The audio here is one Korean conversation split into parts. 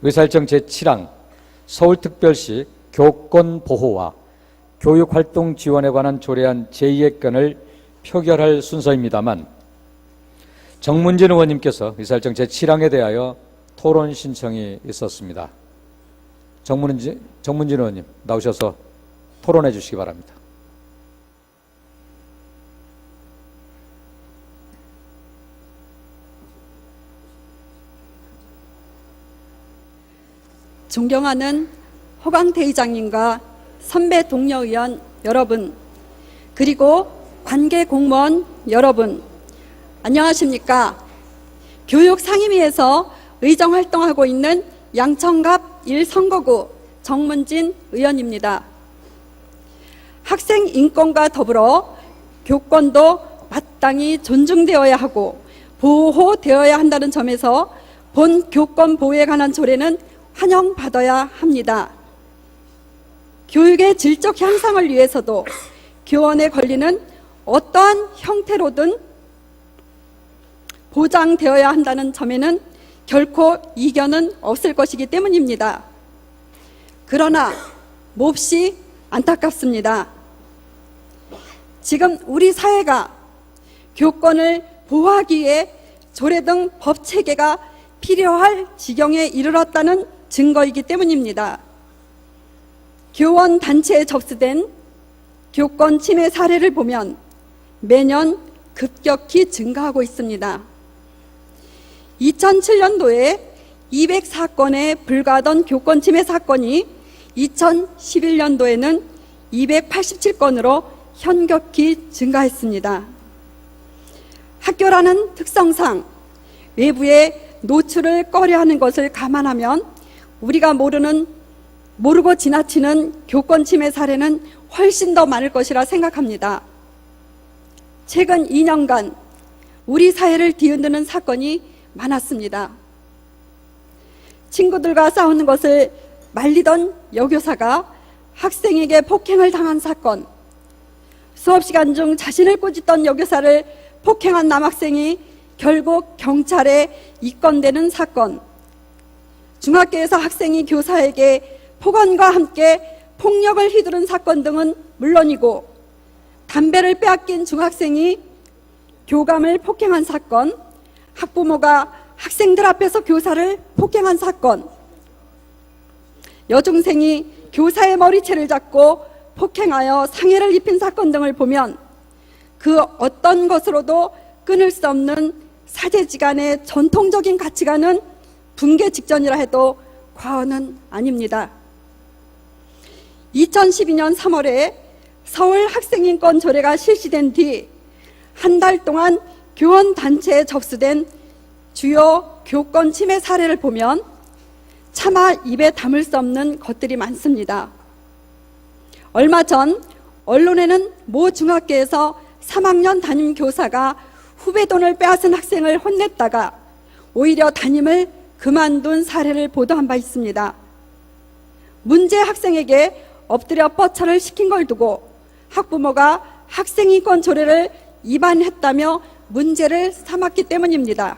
의사일정 제7항 서울특별시 교권보호와 교육활동 지원에 관한 조례안 제2의 건을 표결할 순서입니다만, 정문진 의원님께서 의사일정 제7항에 대하여 토론 신청이 있었습니다. 정문진 의원님 나오셔서 토론해 주시기 바랍니다. 존경하는 허광태 의장님과 선배 동료 의원 여러분, 그리고 관계 공무원 여러분, 안녕하십니까? 교육상임위에서 의정활동하고 있는 양천갑 1선거구 정문진 의원입니다. 학생 인권과 더불어 교권도 마땅히 존중되어야 하고 보호되어야 한다는 점에서 본 교권 보호에 관한 조례는 환영받아야 합니다. 교육의 질적 향상을 위해서도 교원의 권리는 어떠한 형태로든 보장되어야 한다는 점에는 결코 이견은 없을 것이기 때문입니다. 그러나 몹시 안타깝습니다. 지금 우리 사회가 교권을 보호하기 위해 조례 등 법 체계가 필요할 지경에 이르렀다는 증거이기 때문입니다. 교원 단체에 접수된 교권 침해 사례를 보면 매년 급격히 증가하고 있습니다. 2007년도에 204건에 불과하던 교권 침해 사건이 2011년도에는 287건으로 현격히 증가했습니다. 학교라는 특성상 외부의 노출을 꺼려하는 것을 감안하면 우리가 모르고 지나치는 교권 침해 사례는 훨씬 더 많을 것이라 생각합니다. 최근 2년간 우리 사회를 뒤흔드는 사건이 많았습니다. 친구들과 싸우는 것을 말리던 여교사가 학생에게 폭행을 당한 사건, 수업시간 중 자신을 꾸짖던 여교사를 폭행한 남학생이 결국 경찰에 입건되는 사건, 중학교에서 학생이 교사에게 폭언과 함께 폭력을 휘두른 사건 등은 물론이고, 담배를 빼앗긴 중학생이 교감을 폭행한 사건, 학부모가 학생들 앞에서 교사를 폭행한 사건, 여중생이 교사의 머리채를 잡고 폭행하여 상해를 입힌 사건 등을 보면 그 어떤 것으로도 끊을 수 없는 사제지간의 전통적인 가치관은 붕괴 직전이라 해도 과언은 아닙니다. 2012년 3월에 서울 학생인권 조례가 실시된 뒤 한 달 동안 교원단체에 접수된 주요 교권 침해 사례를 보면 차마 입에 담을 수 없는 것들이 많습니다. 얼마 전 언론에는 모 중학교에서 3학년 담임 교사가 후배 돈을 빼앗은 학생을 혼냈다가 오히려 담임을 그만둔 사례를 보도한 바 있습니다. 문제 학생에게 엎드려 뻗쳐를 시킨 걸 두고 학부모가 학생인권 조례를 위반했다며 문제를 삼았기 때문입니다.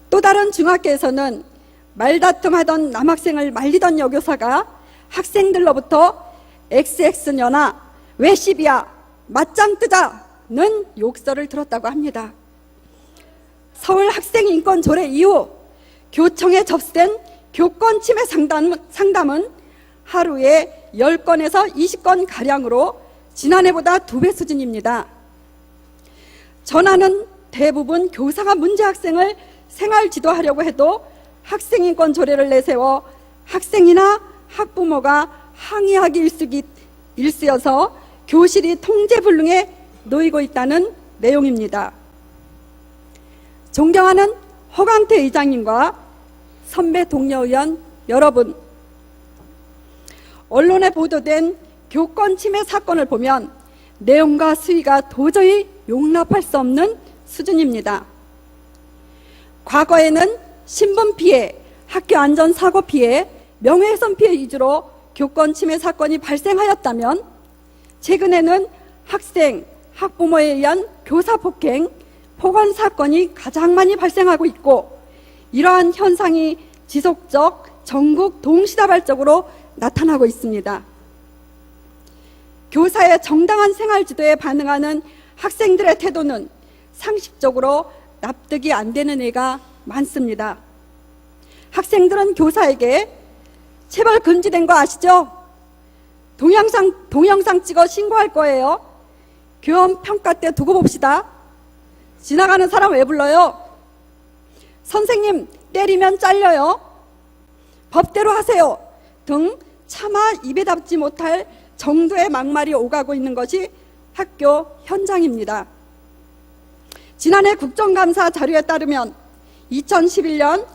또 다른 중학교에서는 말다툼하던 남학생을 말리던 여교사가 학생들로부터 XX년아 왜 시비야 맞짱 뜨자는 욕설을 들었다고 합니다. 서울 학생인권 조례 이후 교청에 접수된 교권 침해 상담은 하루에 10건에서 20건가량으로 지난해보다 2배 수준입니다. 전화는 대부분 교사가 문제 학생을 생활 지도하려고 해도 학생인권 조례를 내세워 학생이나 학부모가 항의하기 일쑤여서 교실이 통제불능에 놓이고 있다는 내용입니다. 존경하는 허광태 의장님과 선배 동료 의원 여러분, 언론에 보도된 교권 침해 사건을 보면 내용과 수위가 도저히 용납할 수 없는 수준입니다. 과거에는 신분 피해, 학교 안전 사고 피해, 명예훼손 피해 위주로 교권 침해 사건이 발생하였다면 최근에는 학생, 학부모에 의한 교사 폭행, 폭언 사건이 가장 많이 발생하고 있고, 이러한 현상이 지속적, 전국 동시다발적으로 나타나고 있습니다. 교사의 정당한 생활 지도에 반응하는 학생들의 태도는 상식적으로 납득이 안 되는 애가 많습니다. 학생들은 교사에게 체벌 금지된 거 아시죠? 동영상 찍어 신고할 거예요. 교원 평가 때 두고 봅시다. 지나가는 사람 왜 불러요? 선생님 때리면 잘려요. 법대로 하세요. 등 차마 입에 담지 못할 정도의 막말이 오가고 있는 것이 학교 현장입니다. 지난해 국정감사 자료에 따르면 2011년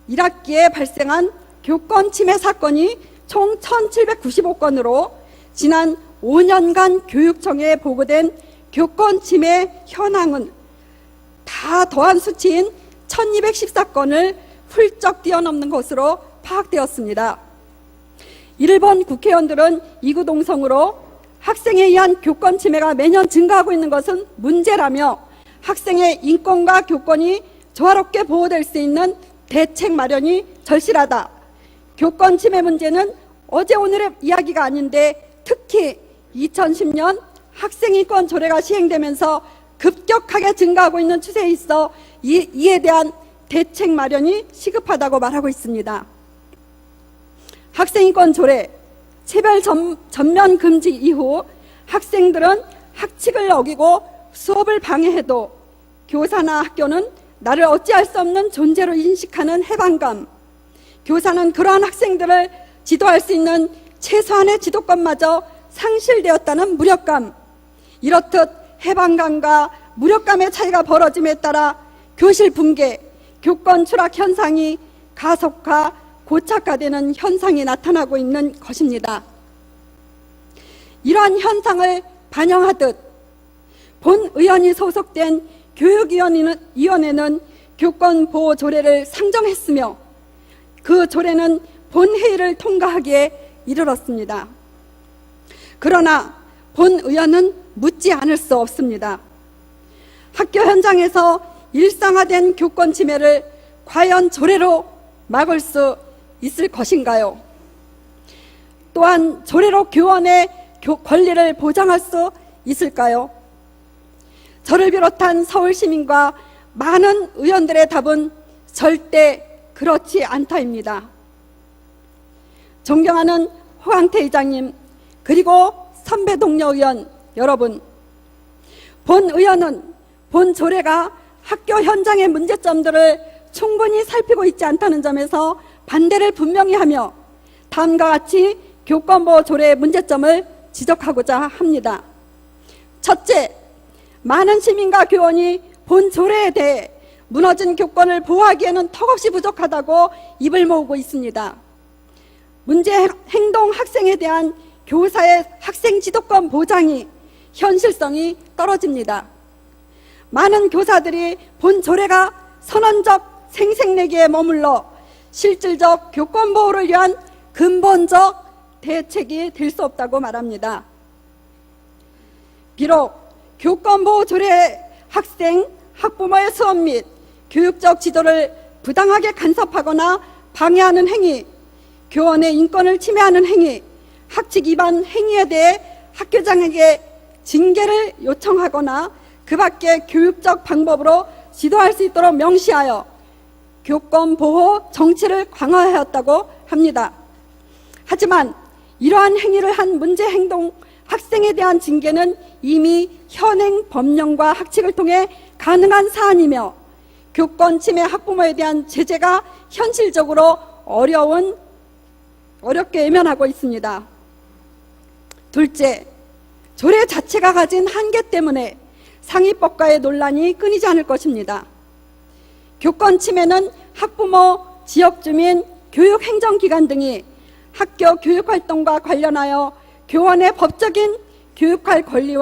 1학기에 발생한 교권 침해 사건이 총 1795건으로 지난 5년간 교육청에 보고된 교권 침해 현황은 다 더한 수치인 1214건을 훌쩍 뛰어넘는 것으로 파악되었습니다. 일본 국회의원들은 이구동성으로 학생에 의한 교권 침해가 매년 증가하고 있는 것은 문제라며 학생의 인권과 교권이 조화롭게 보호될 수 있는 대책 마련이 절실하다. 교권 침해 문제는 어제 오늘의 이야기가 아닌데 특히 2010년 학생인권 조례가 시행되면서 급격하게 증가하고 있는 추세에 있어 이에 대한 대책 마련이 시급하다고 말하고 있습니다. 학생인권 조례 체별 전면 금지 이후 학생들은 학칙을 어기고 수업을 방해해도 교사나 학교는 나를 어찌할 수 없는 존재로 인식하는 해방감, 교사는 그러한 학생들을 지도할 수 있는 최소한의 지도권마저 상실되었다는 무력감, 이렇듯 해방감과 무력감의 차이가 벌어짐에 따라 교실 붕괴, 교권 추락 현상이 가속화, 고착화되는 현상이 나타나고 있는 것입니다. 이러한 현상을 반영하듯 본 의원이 소속된 교육위원회는 교권보호 조례를 상정했으며 그 조례는 본회의를 통과하기에 이르렀습니다. 그러나 본 의원은 묻지 않을 수 없습니다. 학교 현장에서 일상화된 교권 침해를 과연 조례로 막을 수 있을 것인가요? 또한 조례로 교원의 권리를 보장할 수 있을까요? 저를 비롯한 서울 시민과 많은 의원들의 답은 절대 그렇지 않다입니다. 존경하는 호강태 의장님, 그리고 선배 동료 의원 여러분, 본 의원은 본 조례가 학교 현장의 문제점들을 충분히 살피고 있지 않다는 점에서 반대를 분명히 하며 다음과 같이 교권보호 조례의 문제점을 지적하고자 합니다. 첫째, 많은 시민과 교원이 본 조례에 대해 무너진 교권을 보호하기에는 턱없이 부족하다고 입을 모으고 있습니다. 문제 행동 학생에 대한 교사의 학생 지도권 보장이 현실성이 떨어집니다. 많은 교사들이 본 조례가 선언적 생색내기에 머물러 실질적 교권 보호를 위한 근본적 대책이 될 수 없다고 말합니다. 비록 교권보호 조례 학생, 학부모의 수업 및 교육적 지도를 부당하게 간섭하거나 방해하는 행위, 교원의 인권을 침해하는 행위, 학칙 위반 행위에 대해 학교장에게 징계를 요청하거나 그 밖의 교육적 방법으로 지도할 수 있도록 명시하여 교권보호 정치를 강화하였다고 합니다. 하지만 이러한 행위를 한 문제 행동 학생에 대한 징계는 이미 현행 법령과 학칙을 통해 가능한 사안이며 교권 침해 학부모에 대한 제재가 현실적으로 어렵게 외면하고 있습니다. 둘째, 조례 자체가 가진 한계 때문에 상위법과의 논란이 끊이지 않을 것입니다. 교권 침해는 학부모, 지역주민, 교육행정기관 등이 학교 교육활동과 관련하여 교원의 법적인 교육할 권리와